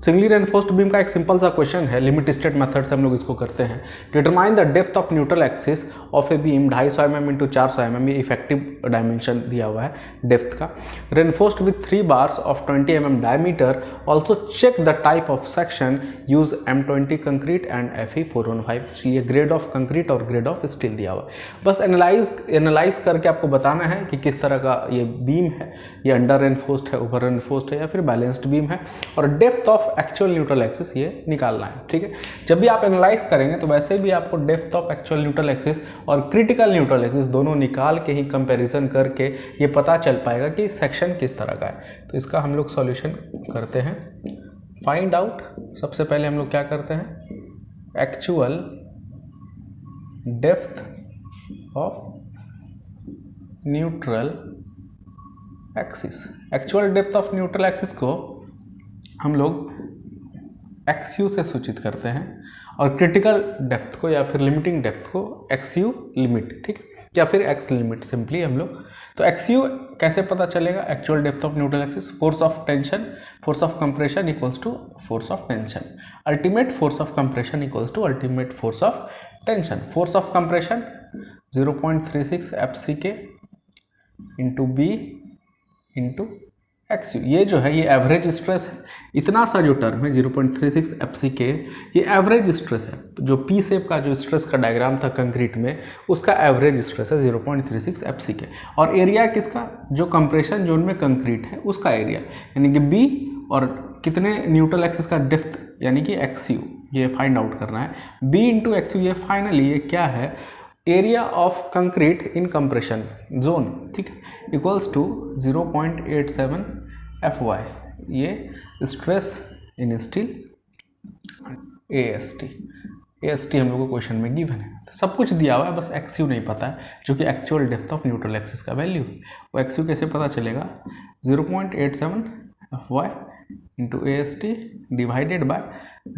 Singly reinforced beam का एक simple सा क्वेश्चन है, लिमिट स्टेट मेथड से हम लोग इसको करते हैं। Determine the depth of neutral axis of a beam 250 mm into 400 mm, ये इफेक्टिव डायमेंशन दिया हुआ है डेप्थ का। Reinforced with 3 bars of 20 mm diameter, also check the type of section, use M20 concrete and Fe 415। ये grade of concrete और grade of steel दिया हुआ है। बस एनालाइज करके आपको बताना है कि किस तरह का ये बीम है, ये अंडर रेनफोर्स्ड है, ओवर रेनफोर्स्ड है या फिर बैलेंस्ड बीम है, और depth of actual neutral axis ये निकालना है। ठीक है, जब भी आप एनालाइज करेंगे तो वैसे भी आपको depth of actual neutral axis और क्रिटिकल न्यूट्रल एक्सिस दोनों निकाल के ही कंपैरिजन करके ये पता चल पाएगा कि सेक्शन किस तरह का है। तो इसका हम लोग सॉल्यूशन करते हैं। फाइंड आउट, सबसे पहले हम लोग क्या करते हैं, actual depth of neutral axis. Actual depth of neutral axis को हम लोग XU से सूचित करते हैं और क्रिटिकल डेप्थ को या फिर लिमिटिंग डेप्थ को XU लिमिट, ठीक, या फिर X लिमिट सिंपली हम लोग। तो XU कैसे पता चलेगा, actual depth of neutral axis, force of tension, force of compression equals to force of tension, ultimate force of compression equals to ultimate force of tension. Force of compression 0.36 FCK into B into XU। ये जो है ये average stress है, इतना सा जो term है 0.36 FCK ये एवरेज स्ट्रेस है। जो पी शेप का जो स्ट्रेस का डायग्राम था कंक्रीट में, उसका एवरेज स्ट्रेस है 0.36 FCK। और एरिया किसका, जो कंप्रेशन जोन में कंक्रीट है उसका एरिया, यानी कि B, और कितने न्यूट्रल एक्सिस का डेप्थ यानी कि XU, ये फाइंड आउट करना है। B इंटू XU, ये फाइनली ये क्या है, area of concrete in compression zone, ठीक है, इक्वल्स टू 0.87 FY, ये स्ट्रेस इन स्टील AST हम लोग को क्वेश्चन में गिवन है। तो सब कुछ दिया हुआ है, बस XU नहीं पता है, जो कि actual depth of neutral axis का वैल्यू है। वो XU कैसे पता चलेगा, 0.87 FY into AST divided by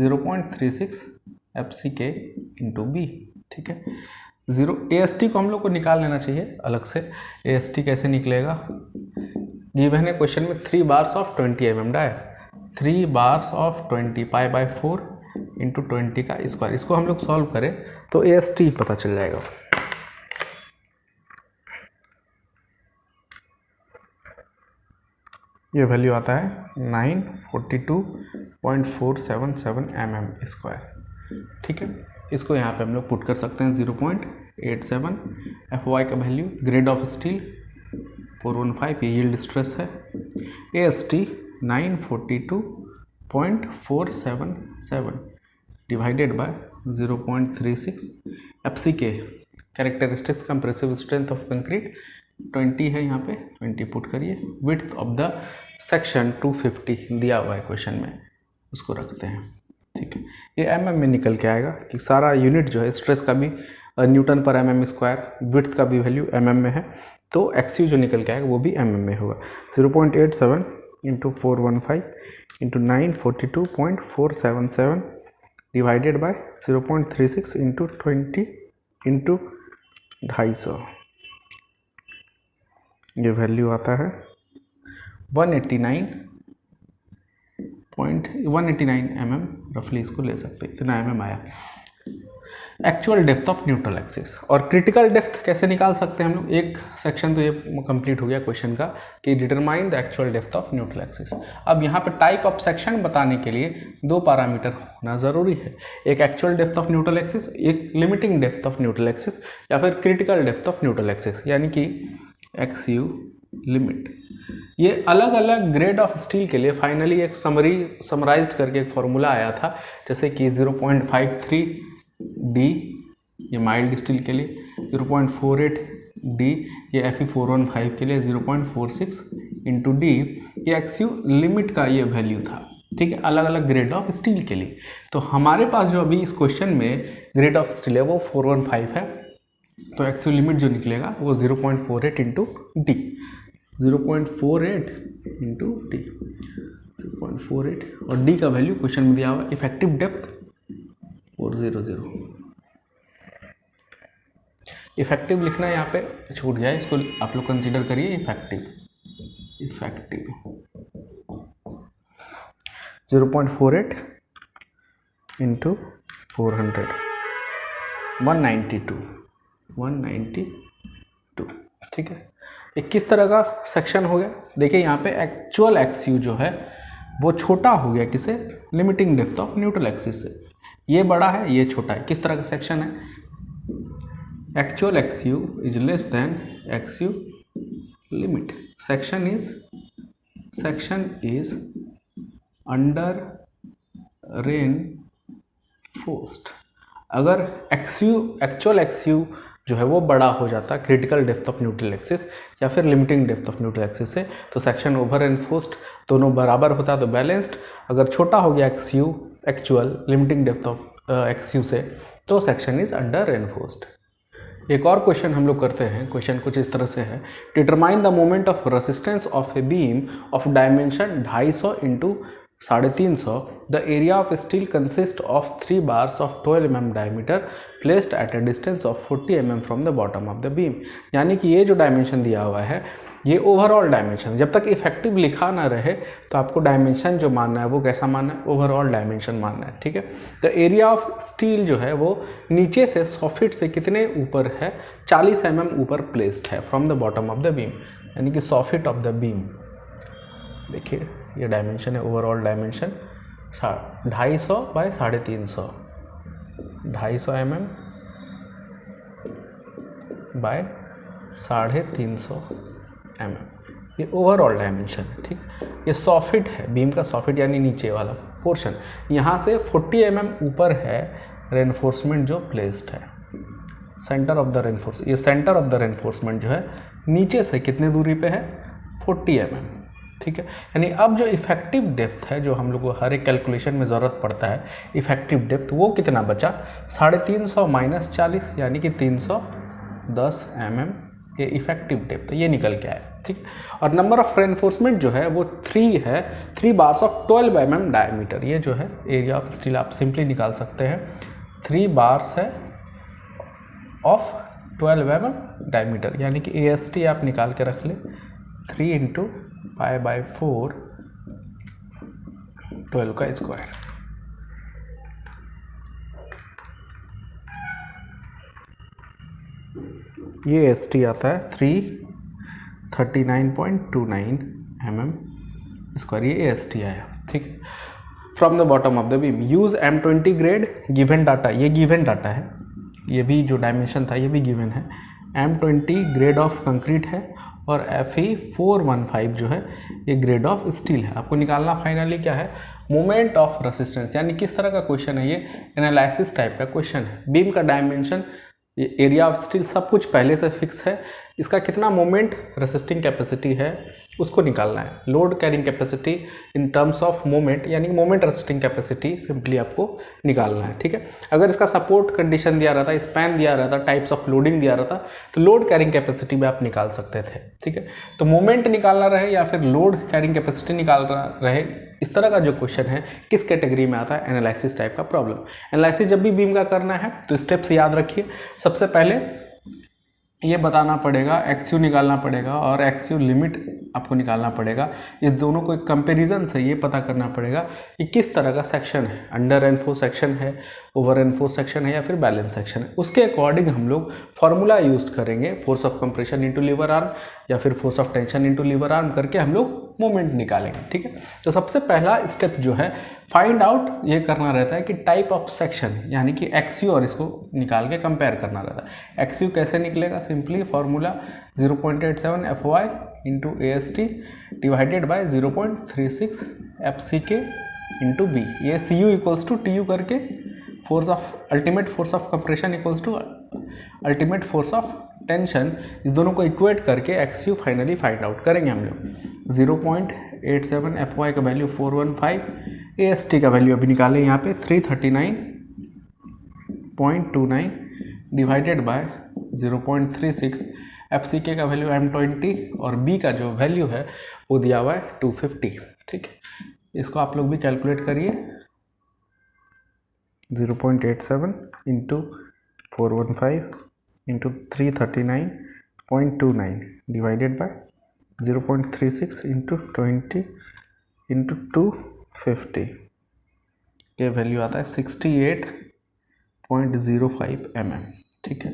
0.36 FCK into B, ठीक है। AST को हम लोग को निकाल लेना चाहिए अलग से। AST कैसे निकलेगा, गिवन है क्वेश्चन में 3 bars of 20 mm dia, 3 bars of 20 π/4 into 20 का स्क्वायर। इसको हम लोग सॉल्व करें तो AST पता चल जाएगा। ये वैल्यू आता है 942.477 mm स्क्वायर, ठीक है। इसको यहाँ पे हम लोग पुट कर सकते हैं 0.87 FY का वैल्यू, ग्रेड ऑफ स्टील 415, ये यील्ड स्ट्रेस है। AST 942.477 divided by 0.36 FCK, characteristics compressive strength of concrete 20 है, यहाँ पे 20 पुट करिए। विड्थ ऑफ द सेक्शन 250 दिया हुआ है क्वेश्चन में, उसको रखते हैं, ठीक है। ये mm में निकल के आएगा कि सारा यूनिट जो है स्ट्रेस का भी न्यूटन पर mm स्क्वायर, विड्थ का भी वैल्यू mm में है, तो XU जो निकल के आएगा वो भी mm में होगा। 0.87 into 415 into 942.477 divided by 0.36 into 20 into 250, ये वैल्यू आता है 189 mm रफली, इसको ले सकते हैं, इतना mm आया। Actual depth of neutral axis और क्रिटिकल डेप्थ कैसे निकाल सकते हैं हम लोग, एक सेक्शन तो ये कंप्लीट हो गया क्वेश्चन का कि determine the actual depth of neutral axis. अब यहाँ पे टाइप ऑफ सेक्शन बताने के लिए 2 पैरामीटर होना ज़रूरी है, एक actual depth of neutral axis, एक limiting depth of neutral axis या फिर critical depth of neutral axis, यानी कि XU लिमिट। ये अलग अलग ग्रेड ऑफ स्टील के लिए फाइनली एक समराइज्ड करके एक फॉर्मूला आया था, जैसे कि 0.53 D ये माइल्ड स्टील के लिए, 0.48 D ये Fe 415 के लिए, 0.46 इंटू D ये XU लिमिट का ये वैल्यू था, ठीक है, अलग अलग ग्रेड ऑफ स्टील के लिए। तो हमारे पास जो अभी इस क्वेश्चन में ग्रेड ऑफ स्टील है वो 415 है, तो XU लिमिट जो निकलेगा वो 0.48 इंटू D, 0.48 इंटू D, 0.48, और D का वैल्यू क्वेश्चन में दिया हुआ, इफेक्टिव डेप्थ 400। इफेक्टिव लिखना यहाँ पे छूट गया, इसको आप लोग कंसीडर करिए इफेक्टिव। 0.48 इंटू 400, 192, ठीक है। एक किस तरह का सेक्शन हो गया, देखिए यहाँ पे एक्चुअल एक्स यू जो है वो छोटा हो गया किसे, limiting depth of neutral axis से। ये बड़ा है, ये छोटा है, किस तरह का सेक्शन है, actual x you is less than x you limit, section is under reinforced. अगर एक्चुअल एक्स यू जो है वो बड़ा हो जाता critical depth of neutral axis या फिर limiting depth of neutral axis से, तो सेक्शन ओवर रेनफोर्स्ड, दोनों बराबर होता तो बैलेंस्ड। अगर छोटा हो गया x you actual limiting depth of x you से, तो सेक्शन इज अंडर रेनफोर्स्ड। एक और क्वेश्चन हम लोग करते हैं, क्वेश्चन कुछ इस तरह से है, determine the moment of resistance of a beam of dimension 250 into 350, the area of steel consist of 3 bars of 12 mm diameter placed at A distance of 40 mm from the bottom of the beam. यानी कि ये जो dimension दिया हुआ है ये overall dimension, जब तक इफेक्टिव लिखा ना रहे तो आपको डायमेंशन जो मानना है वो कैसा मानना है, ओवरऑल डायमेंशन मानना है, ठीक है। द एरिया ऑफ स्टील जो है वो नीचे से 100 फीट से कितने ऊपर है, 40 mm ऊपर प्लेस्ड है from the bottom of the beam, यानी कि 100 फीट ऑफ द बीम। देखिए ये डायमेंशन है, overall dimension 250 by 350, 250 mm by 350 mm, ये ओवरऑल डायमेंशन है, ठीक। ये 100 फीट है, बीम का 100 फीट यानी नीचे वाला पोर्शन, यहाँ से 40 mm ऊपर है रेनफोर्समेंट जो प्लेस्ड है, सेंटर ऑफ द रेनफोर्स, ये सेंटर ऑफ द रेनफोर्समेंट जो है नीचे से कितने दूरी पे है, 40 mm, ठीक है। यानी अब जो इफेक्टिव डेप्थ है, जो हम लोग को हर एक कैलकुलेशन में ज़रूरत पड़ता है, इफेक्टिव डेप्थ वो कितना बचा, 350 माइनस 40 यानी कि 310 mm ये इफेक्टिव डेप्थ ये निकल के आया, ठीक। और नंबर ऑफ रेनफोर्समेंट जो है वो 3 है, 3 बार्स ऑफ 12 mm डायमीटर, ये जो है एरिया ऑफ स्टील आप सिंपली निकाल सकते हैं, 3 बार्स है ऑफ 12 mm डायमीटर, यानी कि AST आप निकाल के रख ले, 3 इंटू पाई बाई 4 12 का स्क्वायर, ये ST आता है 339.29 mm स्क्वायर, ये AST आया, ठीक। From the bottom of the beam use M20 grade given data, ये गिवन डाटा है, ये भी जो डायमेंशन था ये भी गिवन है, M20 ग्रेड ऑफ कंक्रीट है और Fe415 जो है ये ग्रेड ऑफ स्टील है। आपको निकालना फाइनली क्या है, मोमेंट ऑफ रेसिस्टेंस, यानी किस तरह का क्वेश्चन है ये, एनालिसिस टाइप का क्वेश्चन है। बीम का डायमेंशन, एरिया ऑफ स्टील सब कुछ पहले से फिक्स है, इसका कितना मोमेंट रेसिस्टिंग कैपेसिटी है उसको निकालना है। Load carrying capacity in terms of moment, यानी मोमेंट रेसिस्टिंग कैपेसिटी सिंपली आपको निकालना है, ठीक है। अगर इसका सपोर्ट कंडीशन दिया रहता, स्पैन दिया रहता, टाइप्स ऑफ लोडिंग दिया रहता, तो लोड कैरिंग कैपेसिटी भी आप निकाल सकते थे, ठीक है। तो मोमेंट निकालना रहे या फिर लोड कैरिंग कैपेसिटी निकालना रहे, इस तरह का जो क्वेश्चन है किस कैटेगरी में आता है, एनालिसिस टाइप का प्रॉब्लम। एनालिसिस जब भी बीम का करना है तो स्टेप्स याद रखिए, सबसे पहले ये बताना पड़ेगा, एक्सयू निकालना पड़ेगा और एक्सयू लिमिट आपको निकालना पड़ेगा। इस दोनों को एक कंपैरिजन से ये पता करना पड़ेगा कि किस तरह का सेक्शन है, अंडर रेनफोर्स सेक्शन है, ओवर रेनफोर्स सेक्शन है या फिर बैलेंस सेक्शन है। उसके अकॉर्डिंग हम लोग फॉर्मूला यूज करेंगे, force of compression into lever arm या फिर force of tension into lever arm करके हम लोग मोमेंट निकालेंगे, ठीक है। तो सबसे पहला स्टेप जो है फाइंड आउट, ये करना रहता है कि टाइप ऑफ सेक्शन, यानी कि एक्सयू और इसको निकाल के कंपेयर करना रहता है। एक्सयू कैसे निकलेगा, simply formula 0.87 FY into AST divided by 0.36 FCK into B, ये CU इक्वल्स टू TU करके force of ultimate force of compression equals to ultimate force of tension, इस दोनों को इक्वेट करके एक्सयू फाइनली फाइंड आउट करेंगे हम लोग। 0.87 FY का वैल्यू 415, AST का वैल्यू अभी निकालें यहाँ पे 339.29 डिवाइडेड बाय 0.36, FCK का वैल्यू M20 और B का जो वैल्यू है वो दिया हुआ है 250, ठीक है। इसको आप लोग भी कैलकुलेट करिए, 0.87 into 415 into 339.29 divided by 0.36 into 20 into 2 50 ये वैल्यू आता है 68.05 mm। ठीक है,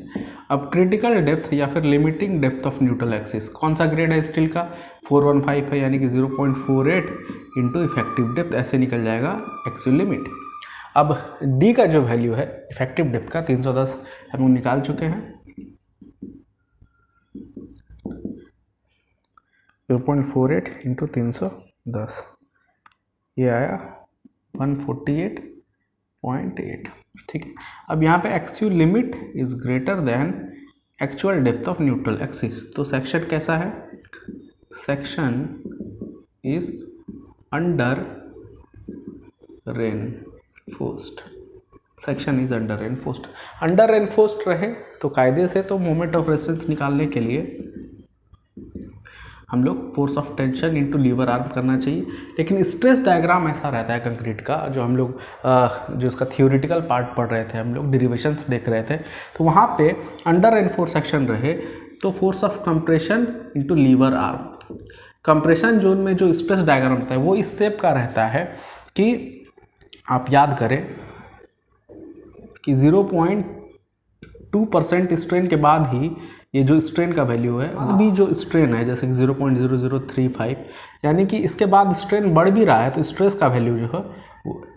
अब क्रिटिकल डेप्थ या फिर limiting depth of neutral axis कौन सा ग्रेड है स्टील का, 415 है, यानी कि 0.48 इंटू इफेक्टिव डेप्थ, ऐसे निकल जाएगा एक्चुअल लिमिट। अब डी का जो वैल्यू है इफेक्टिव डेप्थ का 310 हम लोग निकाल चुके हैं, 0.48 इंटू 310 ये आया 148.8। ठीक है, अब यहाँ पे actual limit is greater than actual depth of neutral axis, तो सेक्शन कैसा है, section is under reinforced, section is under reinforced. Under reinforced रहे तो कायदे से तो मोमेंट ऑफ रेजिस्टेंस निकालने के लिए हम लोग force of tension into lever arm करना चाहिए, लेकिन स्ट्रेस डायग्राम ऐसा रहता है कंक्रीट का, जो हम लोग जो इसका थियोरिटिकल पार्ट पढ़ रहे थे, हम लोग डेरिवेशंस देख रहे थे, तो वहाँ पे अंडर रेनफोर्स सेक्शन रहे तो force of compression into lever arm, compression zone में जो स्ट्रेस डायग्राम होता है वो इस शेप का रहता है कि आप याद करें कि 0.2% स्ट्रेन के बाद ही ये जो स्ट्रेन का वैल्यू है अभी जो स्ट्रेन है जैसे कि 0.0035, यानी कि इसके बाद स्ट्रेन बढ़ भी रहा है तो स्ट्रेस का वैल्यू जो है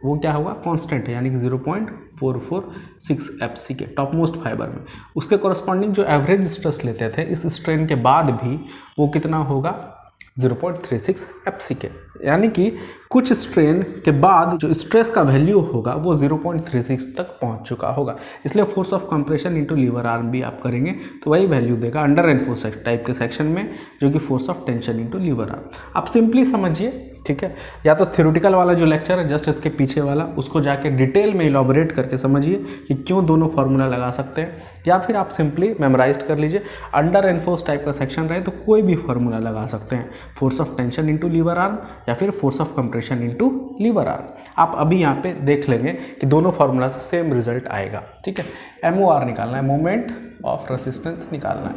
वो क्या होगा, कांस्टेंट है, यानी कि 0.446 FC के टॉप मोस्ट फाइबर में। उसके कॉरस्पॉन्डिंग जो एवरेज स्ट्रेस लेते थे इस स्ट्रेन के बाद भी वो कितना होगा, 0.36 FC के, यानी कि कुछ स्ट्रेन के बाद जो स्ट्रेस का वैल्यू होगा वो 0.36 तक पहुंच चुका होगा, इसलिए force of compression into lever arm भी आप करेंगे तो वही वैल्यू देगा अंडर रेनफोर्स टाइप के सेक्शन में, जो कि force of tension into lever arm. आप सिंपली समझिए, ठीक है, या तो थ्योरेटिकल वाला जो लेक्चर है जस्ट इसके पीछे वाला उसको जाके डिटेल में इलाबोरेट करके समझिए कि क्यों दोनों फार्मूला लगा सकते हैं, या फिर आप सिंपली मेमोराइज कर लीजिए, अंडर रेनफोर्स टाइप का सेक्शन रहे तो कोई भी फार्मूला लगा सकते हैं, force of tension into lever arm या फिर force of compression into lever arm. आप अभी यहाँ पे देख लेंगे कि दोनों फार्मूला से सेम रिजल्ट आएगा। ठीक है, MOR निकालना है, मोमेंट ऑफ रेसिस्टेंस निकालना है।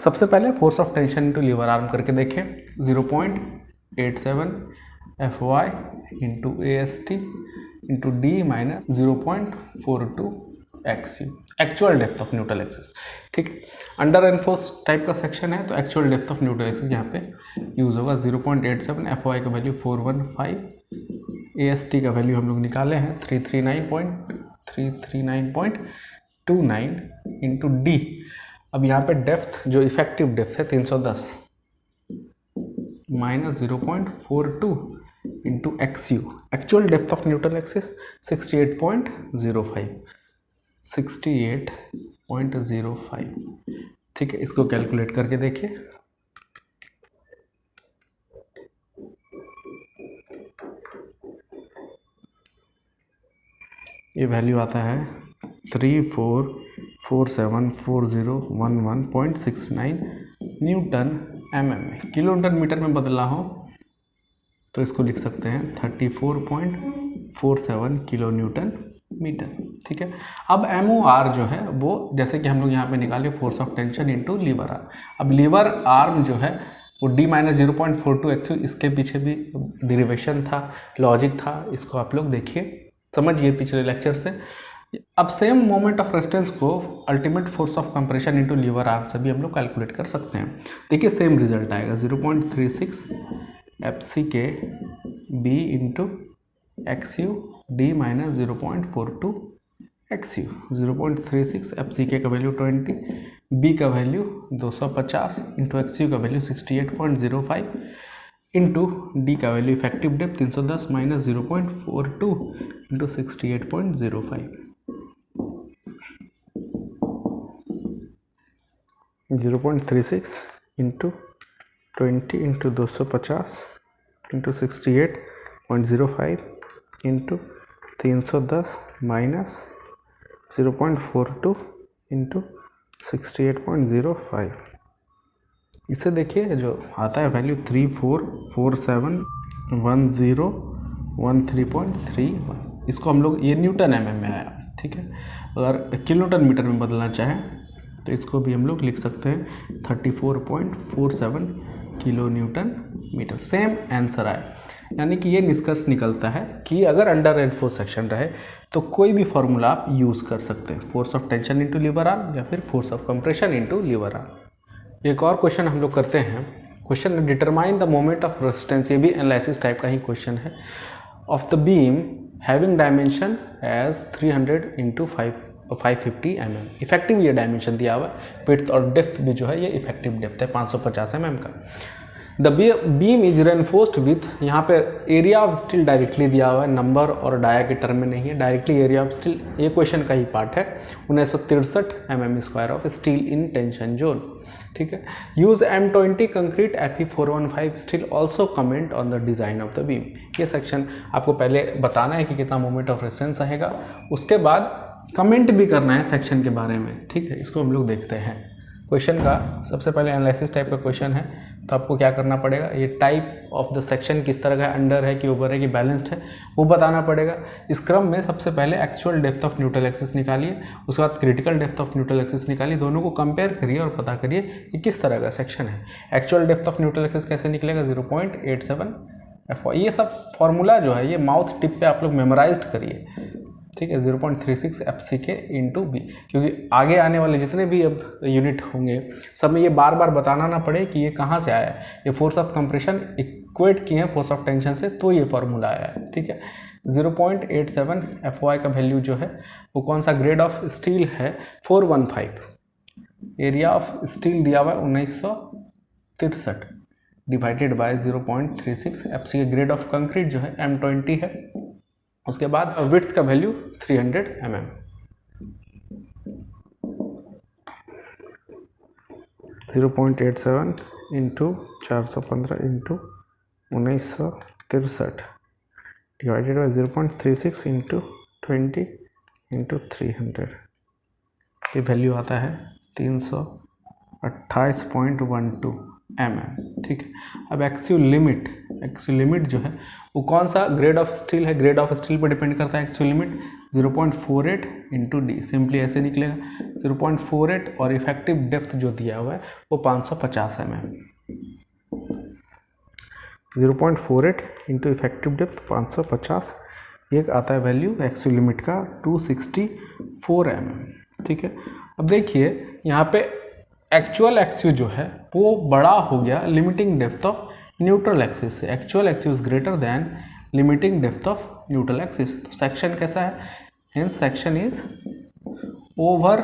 सबसे पहले force of tension into lever arm करके देखें, 0.87 FY into AST into D minus 0.42 XU, actual depth of neutral axis. ठीक है, अंडर रेनफोर्स टाइप का सेक्शन है तो actual depth of neutral axis यहाँ पे यूज होगा, 0.87, FY का वैल्यू 415, AST का वैल्यू हम लोग निकाले हैं 339.29 इंटू D। अब यहाँ पे डेप्थ जो इफेक्टिव डेप्थ है 310 minus 0.42 into XU, actual depth of neutral axis 68.05। ठीक है, इसको कैलकुलेट करके देखिए, ये वैल्यू आता है 34474011.69 न्यूटन mm में। किलो न्यूटन मीटर में बदला हो तो इसको लिख सकते हैं 34.47 किलो न्यूटन मीटर। ठीक है, अब MOR जो है वो जैसे कि हम लोग यहाँ पे निकाले force of tension into lever arm. अब लीवर आर्म जो है वो D माइनस 0.42 XU, इसके पीछे भी डेरिवेशन था, लॉजिक था, इसको आप लोग देखिए समझिए पिछले लेक्चर से। अब सेम मोमेंट ऑफ रेजिस्टेंस को ultimate force of compression into lever arm से भी हम लोग कैलकुलेट कर सकते हैं। देखिए सेम रिजल्ट आएगा, 0.36 FC के B into XU D minus 0.42 XU, 0.36 FC के का वैल्यू 20, B का वैल्यू 250 इंटू XU का वैल्यू 68.05 इंटू D का value effective depth 310 minus 0.42 into 68.05, 0.36 into 20 into 250 into 68.05 into 310 minus 0.42 into 68.05। इसे देखिए जो आता है वैल्यू 34471013.31, इसको हम लोग ये न्यूटन mm में आया। ठीक है, अगर किलो न्यूटन मीटर में बदलना चाहें तो इसको भी हम लोग लिख सकते हैं 34.47 kilo newton metre, same answer आए। यानी कि ये निष्कर्ष निकलता है कि अगर अंडर रेनफोर्स सेक्शन रहे तो कोई भी फॉर्मूला आप यूज़ कर सकते हैं, force of tension into lever arm या फिर force of compression into lever arm. एक और क्वेश्चन हम लोग करते हैं, question determine the moment of resistance, ये भी एनालिसिस टाइप का ही क्वेश्चन है, of the beam having dimension as 300 into 550 mm। Effective ये डायमेंशन दिया हुआ है, विड्थ और डेप्थ भी जो है ये इफेक्टिव डेप्थ है 550 mm का। The beam is reinforced with, यहाँ पे एरिया ऑफ स्टील डायरेक्टली दिया हुआ है, नंबर और डाया के टर्म में नहीं है, डायरेक्टली एरिया ऑफ स्टील ये क्वेश्चन का ही पार्ट है, 1963 mm² of steel in tension zone. ठीक है, use M20 concrete Fe415 steel, also comment on the design of the beam. ये सेक्शन आपको पहले बताना है कि कितना मोमेंट ऑफ रेजिस्टेंस आएगा, उसके बाद कमेंट भी करना है सेक्शन के बारे में। ठीक है, इसको हम लोग देखते हैं। क्वेश्चन का सबसे पहले एनालिसिस टाइप का क्वेश्चन है, तो आपको क्या करना पड़ेगा, ये टाइप ऑफ द सेक्शन किस तरह का है, अंडर है कि ओवर है कि बैलेंस्ड है, वो बताना पड़ेगा। इस क्रम में सबसे पहले actual depth of neutral axis निकालिए, उसके बाद critical depth of neutral axis निकालिए, दोनों को कंपेयर करिए और पता करिए कि किस तरह का सेक्शन है। Actual depth of neutral axis कैसे निकलेगा, 0.87 FY। ये सब फॉर्मूला जो है ये माउथ टिप पे आप लोग मेमोराइज करिए। ठीक है, 0.36 FCK इंटू बी, क्योंकि आगे आने वाले जितने भी अब यूनिट होंगे सब में ये बार बार बताना ना पड़े कि ये कहाँ से आया है। ये फोर्स ऑफ कंप्रेशन इक्वेट किए हैं फोर्स ऑफ टेंशन से, तो ये फॉर्मूला आया है। ठीक है, 0.87 FY का वैल्यू जो है वो कौन सा ग्रेड ऑफ स्टील है, 415। एरिया ऑफ स्टील दिया हुआ है 1963 divided by 0.36 FCK। Grade of concrete जो है M20 है, उसके बाद विड्थ का value 300 mm। 0.87 into 415 into 1963 divided by 0.36 into 20 into 300, ये वैल्यू आता है 328.12 mm। ठीक है, अब एक्चुअल लिमिट जो है वो कौन सा ग्रेड ऑफ स्टील है, ग्रेड ऑफ स्टील पर डिपेंड करता है। Actual limit 0.48 into D, simply ऐसे निकलेगा 0.48, और इफेक्टिव डेप्थ जो दिया हुआ है वो 550 mm। 0.48 इंटू इफेक्टिव डेप्थ 550, एक आता है वैल्यू एक्चुअल लिमिट का 264 mm। ठीक है, अब देखिए यहाँ पे एक्चुअल एक्सिस जो है वो बड़ा हो गया limiting depth of neutral axis से। Actual axis greater than limiting depth of neutral axis, तो सेक्शन कैसा है, hence section is over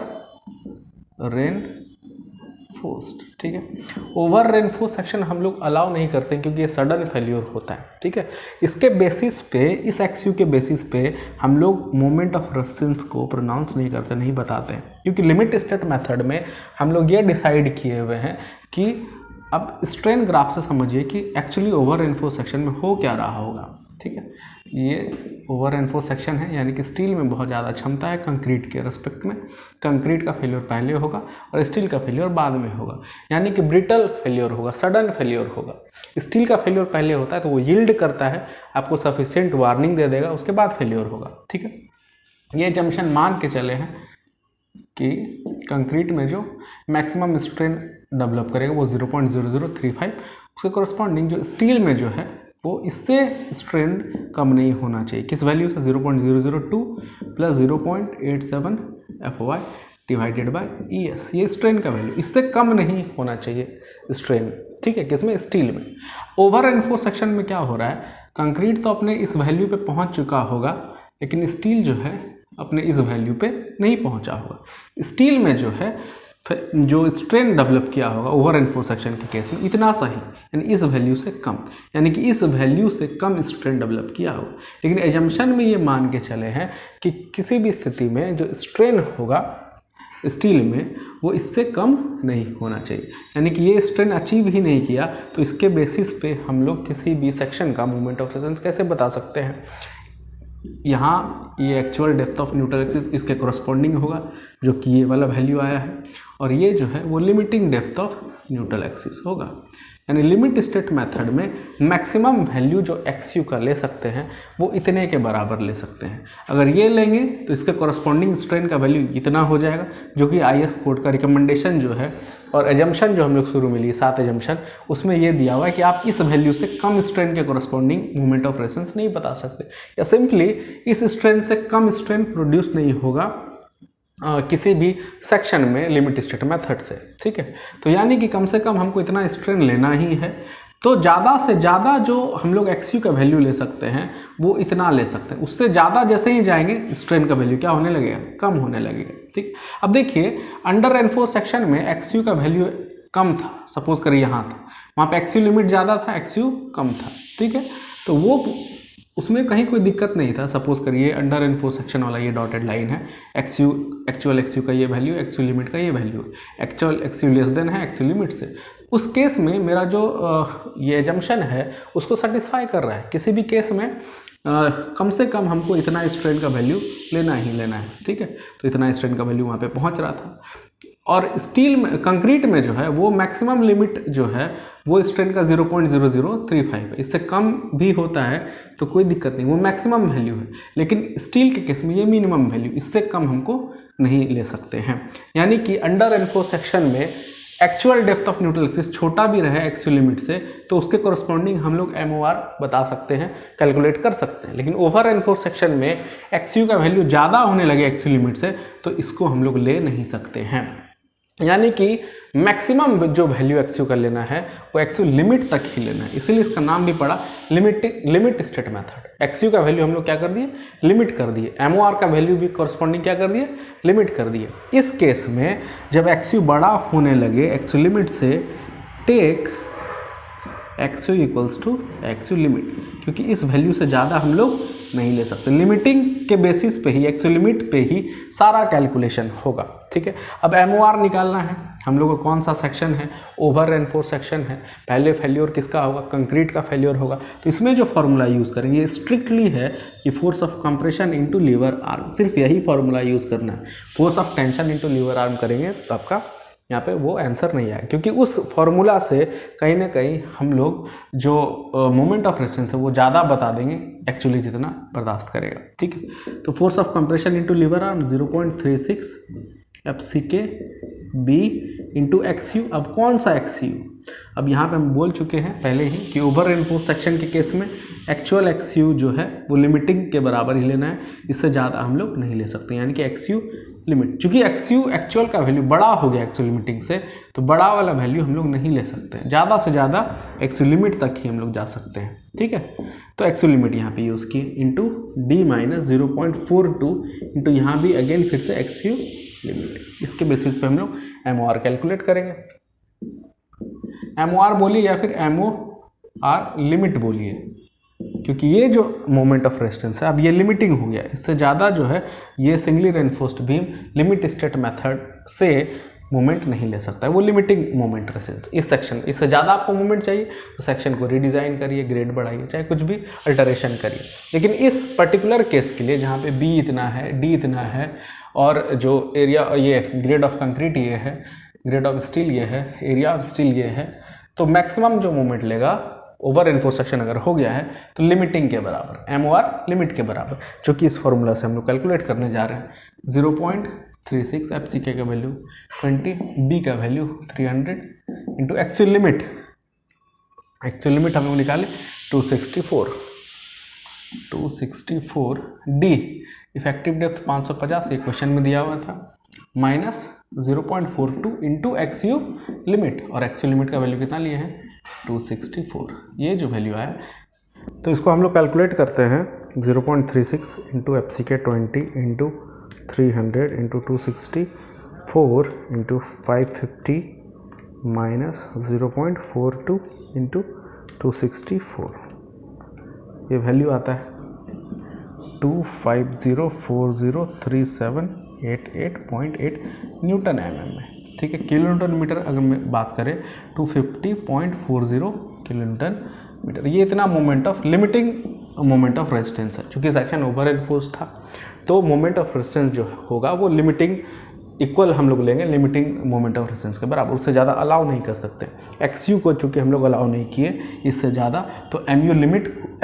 reinforced. ठीक है, ओवर रेनफोर्स सेक्शन हम लोग अलाउ नहीं करते क्योंकि ये सडन फेल्योर होता है। ठीक है, इसके बेसिस पे, इस एक्सिस के बेसिस पे हम लोग मोमेंट ऑफ रेजिस्टेंस को प्रोनाउंस नहीं करते, नहीं बताते हैं, क्योंकि लिमिट स्टेट मेथड में हम लोग ये डिसाइड किए हुए हैं कि अब स्ट्रेन ग्राफ से समझिए कि एक्चुअली ओवर रेनफोर्स सेक्शन में हो क्या रहा होगा। ठीक है, ये ओवर रेनफोर्स सेक्शन है, यानी कि स्टील में बहुत ज़्यादा क्षमता है कंक्रीट के रेस्पेक्ट में। कंक्रीट का फेल्योर पहले होगा और स्टील का फेल्योर बाद में होगा, यानी कि ब्रिटल फेल्योर होगा, सडन फेल्योर होगा। स्टील का फेल्योर पहले होता है तो वो यील्ड करता है, आपको सफिशिएंट वार्निंग दे देगा, उसके बाद फेल्योर होगा। ठीक है, ये जंक्शन मान के चले हैं कि कंक्रीट में जो मैक्सिमम स्ट्रेन डेवलप करेगा वो 0.0035, उसके कॉरस्पॉन्डिंग जो स्टील में जो है वो इससे स्ट्रेन कम नहीं होना चाहिए। किस वैल्यू से, 0.002 plus 0.87 FY divided by ES, ये स्ट्रेन का वैल्यू, इससे कम नहीं होना चाहिए स्ट्रेन। ठीक है, किसमें, स्टील में। ओवर रेनफोर्स सेक्शन में क्या हो रहा है, कंक्रीट तो अपने इस वैल्यू पे पहुंच चुका होगा, लेकिन स्टील जो है अपने इस वैल्यू पे नहीं पहुंचा होगा। स्टील में जो है जो स्ट्रेन डेवलप किया होगा ओवर रेनफोर्स सेक्शन के केस में इतना सा ही, यानी इस वैल्यू से कम, यानी कि इस वैल्यू से कम स्ट्रेन डेवलप किया होगा। लेकिन एजम्पशन में ये मान के चले हैं कि किसी भी स्थिति में जो स्ट्रेन होगा स्टील में वो इससे कम नहीं होना चाहिए, यानी कि ये स्ट्रेन अचीव ही नहीं किया, तो इसके बेसिस पे हम लोग किसी भी सेक्शन का मोमेंट ऑफ रेजिस्टेंस कैसे बता सकते हैं। यहाँ ये actual depth of neutral axis इसके कोरस्पॉन्डिंग होगा, जो कि ये वाला वैल्यू आया है, और ये जो है वो limiting depth of neutral axis होगा। यानी लिमिट स्टेट मेथड में मैक्सिमम वैल्यू जो XU का ले सकते हैं वो इतने के बराबर ले सकते हैं। अगर ये लेंगे तो इसके कॉरस्पॉन्डिंग स्ट्रेन का वैल्यू इतना हो जाएगा, जो कि IS कोड का रिकमेंडेशन जो है और एजम्पशन जो हम लोग शुरू में लिए 7 एजम्पशन, उसमें ये दिया हुआ है कि आप इस वैल्यू से कम स्ट्रेन के कॉरस्पॉन्डिंग मोमेंट ऑफ रेजिस्टेंस नहीं बता सकते, या सिंपली इस स्ट्रेन से कम स्ट्रेन प्रोड्यूस नहीं होगा किसी भी सेक्शन में लिमिट स्टेट मेथड से। ठीक है, तो यानी कि कम से कम हमको इतना स्ट्रेन लेना ही है, तो ज़्यादा से ज़्यादा जो हम लोग XU का वैल्यू ले सकते हैं वो इतना ले सकते हैं। उससे ज़्यादा जैसे ही जाएंगे स्ट्रेन का वैल्यू क्या होने लगेगा, कम होने लगेगा। ठीक, अब देखिए अंडर रेनफोर्स सेक्शन में XU का वैल्यू कम था, सपोज करिए यहाँ था, वहाँ पे XU लिमिट ज़्यादा था, XU कम था। ठीक है, तो वो उसमें कहीं कोई दिक्कत नहीं था। सपोज करिए अंडर रेनफोर्स सेक्शन वाला ये डॉटेड लाइन है, एक्चुअल XU का ये वैल्यू, XU लिमिट का ये value, actual XU less than है XU लिमिट से। उस केस में मेरा जो ये एजम्पशन है उसको सेटिस्फाई कर रहा है। किसी भी केस में कम से कम हमको इतना स्ट्रेन का वैल्यू लेना ही लेना है। ठीक है, तो इतना स्ट्रेन का वैल्यू वहाँ पे पहुँच रहा था। और स्टील में, कंक्रीट में जो है वो मैक्सिमम लिमिट जो है वो स्ट्रेन का 0.0035 है। इससे कम भी होता है तो कोई दिक्कत नहीं, वो मैक्सिमम वैल्यू है। लेकिन स्टील के केस में ये मिनिमम वैल्यू, इससे कम हमको नहीं ले सकते हैं। यानी कि अंडर रेनफोर्स सेक्शन में actual depth of neutral axis छोटा भी रहे XU लिमिट से तो उसके कॉरस्पॉन्डिंग हम लोग MOR बता सकते हैं, कैलकुलेट कर सकते हैं। लेकिन ओवर रेनफोर्स सेक्शन में XU का वैल्यू ज़्यादा होने लगे XU लिमिट से तो इसको हम लोग ले नहीं सकते हैं। यानी कि मैक्सिमम जो वैल्यू XU का लेना है वो XU लिमिट तक ही लेना है, इसीलिए इसका नाम भी पड़ा लिमिट स्टेट मेथड। XU का वैल्यू हम लोग क्या कर दिए, लिमिट कर दिए। MOR का वैल्यू भी कॉरस्पॉन्डिंग क्या कर दिए, लिमिट कर दिए। इस केस में जब XU बड़ा होने लगे XU लिमिट से, take XU equals to XU limit, क्योंकि इस वैल्यू से ज़्यादा हम लोग नहीं ले सकते। लिमिटिंग के बेसिस पे ही, XU लिमिट पे ही सारा कैलकुलेशन होगा। ठीक है, अब MOR निकालना है हम लोग को। कौन सा सेक्शन है, ओवर रेनफोर्स सेक्शन है। पहले फेल्योर किसका होगा, कंक्रीट का फेल्योर होगा। तो इसमें जो फॉर्मूला यूज़ करेंगे स्ट्रिक्टली है कि force of compression into lever arm, सिर्फ यही फॉर्मूला यूज़ करना है। Force of tension into lever arm करेंगे तो आपका यहाँ पे वो आंसर नहीं आएगा, क्योंकि उस फॉर्मूला से कहीं ना कहीं हम लोग जो मोमेंट ऑफ रेजिस्टेंस है वो ज़्यादा बता देंगे एक्चुअली जितना बर्दाश्त करेगा। ठीक है, तो force of compression into lever arm 0.36 FCK B into XU। अब कौन सा XU, अब यहाँ पे हम बोल चुके हैं पहले ही कि ओवर रेनफोर्स सेक्शन के केस में एक्चुअल XU जो है वो लिमिटिंग के बराबर ही लेना है, इससे ज़्यादा हम लोग नहीं ले सकते। यानी कि XU लिमिट, चूँकि XU एक्चुअल का वैल्यू बड़ा हो गया XU लिमिटिंग से, तो बड़ा वाला वैल्यू हम लोग नहीं ले सकते हैं। ज़्यादा से ज़्यादा XU लिमिट तक ही हम लोग जा सकते हैं। ठीक है, तो XU लिमिट यहाँ पे यूज़ किए इंटू D माइनस 0.42 इंटू यहाँ भी अगेन फिर से XU लिमिट। इसके बेसिस पे हम लोग MOR कैलकुलेट करेंगे। MOR बोलिए या फिर MOR लिमिट बोलिए, क्योंकि ये जो मोमेंट ऑफ रेजिस्टेंस है अब ये लिमिटिंग हो गया। इससे ज़्यादा जो है ये singly reinforced beam limit state method से मोमेंट नहीं ले सकता है, वो लिमिटिंग मोमेंट रेजिस्टेंस इस सेक्शन। इससे ज़्यादा आपको मोमेंट चाहिए तो सेक्शन को रीडिज़ाइन करिए, ग्रेड बढ़ाइए, चाहे कुछ भी अल्टरेशन करिए। लेकिन इस पर्टिकुलर केस के लिए जहाँ पे B इतना है, D इतना है और जो एरिया ये ग्रेड ऑफ कंक्रीट ये है, ग्रेड ऑफ स्टील ये है, एरिया ऑफ स्टील ये है, तो मैक्सिमम जो मोमेंट लेगा ओवर रेनफोर्स सेक्शन अगर हो गया है तो लिमिटिंग के बराबर, MOR लिमिट के बराबर, जो कि इस फॉर्मूला से हम लोग कैलकुलेट करने जा रहे हैं। 0.36 FCK का वैल्यू 20, B का value 300 into actual limit. Actual limit हम लोग निकाले 264 D इफेक्टिव डेप्थ 550 ये क्वेश्चन में दिया हुआ था, माइनस 0.42 इंटू XU लिमिट, और XU लिमिट का वैल्यू कितना लिए हैं 264। ये जो वैल्यू आया तो इसको हम लोग कैलकुलेट करते हैं 0.36 into FCK 20 into 300 into 264 into 550 minus 0.42 into 264। ये वैल्यू आता है 250403788.8 न्यूटन mm में। ठीक है, किलो न्यूटन मीटर अगर मैं बात करें 250.40 किलो न्यूटन मीटर। ये इतना moment of limiting moment of resistance है। चूँकि सेक्शन ओवर रेनफोर्स था तो मोमेंट ऑफ रेजिस्टेंस जो होगा वो लिमिटिंग इक्वल हम लोग लेंगे लिमिटिंग मोमेंट ऑफ रेफरेंस के बराबर, उससे ज़्यादा अलाउ नहीं कर सकते। XU को चूँकि हम लोग अलाउ नहीं किए इससे ज़्यादा, तो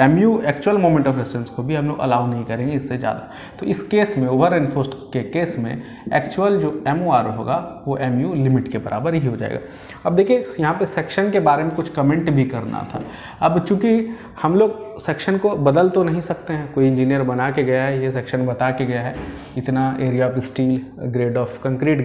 MU actual moment of reference को भी हम लोग अलाउ नहीं करेंगे इससे ज़्यादा। तो इस केस में, ओवर एनफोर्स्ड के केस में, एक्चुअल जो MOR होगा वो MU लिमिट के बराबर ही हो जाएगा। अब देखिए यहाँ पे सेक्शन के बारे में कुछ कमेंट भी करना था। अब चूँकि हम लोग सेक्शन को बदल तो नहीं सकते हैं, कोई इंजीनियर बना के गया है, ये सेक्शन बता के गया है इतना area of steel, grade of concrete,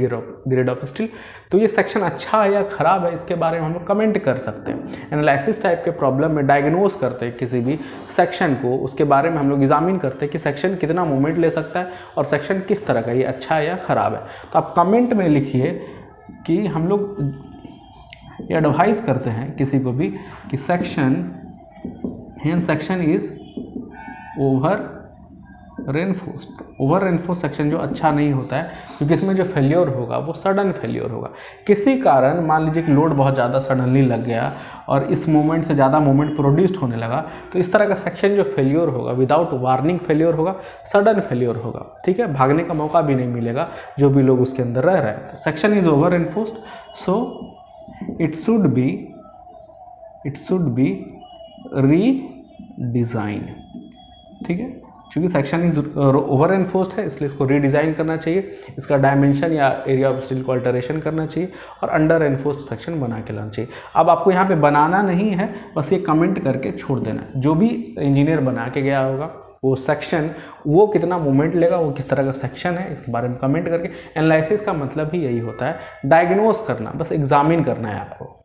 grade of steel, तो ये सेक्शन अच्छा है या ख़राब है इसके बारे में हम लोग कमेंट कर सकते हैं। एनालिसिस टाइप के प्रॉब्लम में डायग्नोज करते हैं किसी भी सेक्शन को, उसके बारे में हम लोग एग्जामिन करते हैं कि सेक्शन कितना मोमेंट ले सकता है और सेक्शन किस तरह का, ये अच्छा है या ख़राब है। तो आप कमेंट में लिखिए कि हम लोग ये एडवाइस करते हैं किसी को भी कि section is over reinforce section जो अच्छा नहीं होता है, क्योंकि इसमें जो फेल्योर होगा वो सडन फेल्योर होगा। किसी कारण मान लीजिए कि लोड बहुत ज़्यादा सडनली लग गया और इस मोमेंट से ज़्यादा मोमेंट प्रोड्यूस्ड होने लगा, तो इस तरह का सेक्शन जो फेल्योर होगा विदाउट वार्निंग फेल्योर होगा, सडन फेल्योर होगा, ठीक है, भागने का मौका भी नहीं मिलेगा जो भी लोग उसके अंदर रह रहे हैं। तो section is over reinforced, so it should be redesign, ठीक है, क्योंकि सेक्शन इज ओवर एनफोर्स्ड है इसलिए इसको रीडिज़ाइन करना चाहिए, इसका डायमेंशन या एरिया ऑफ स्टील को अल्टरेशन करना चाहिए और अंडर एनफोर्स्ड सेक्शन बना के लाना चाहिए। अब आपको यहाँ पे बनाना नहीं है, बस ये कमेंट करके छोड़ देना। जो भी इंजीनियर बना के गया होगा वो सेक्शन, वो कितना मोमेंट लेगा, वो किस तरह का सेक्शन है, इसके बारे में कमेंट करके, एनालिसिस का मतलब ही यही होता है, डायग्नोज करना, बस एग्जामिन करना है आपको।